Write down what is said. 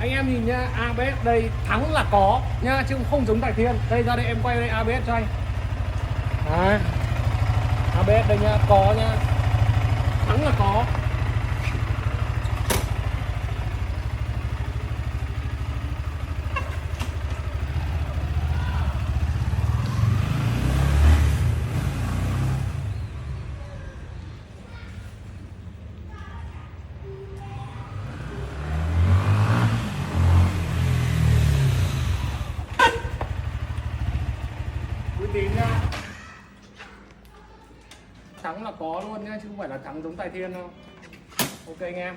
Anh em nhìn nhá, ABS đây thắng là có nhá, chứ không giống Tài Thiên. Đây ra đây em quay đây ABS cho anh. Đấy. ABS đây nhá, có nhá. Thắng là có. Uy tín nhá. Thắng là có luôn nhá, chứ không phải là thắng giống Tài Thiên đâu. Ok anh em.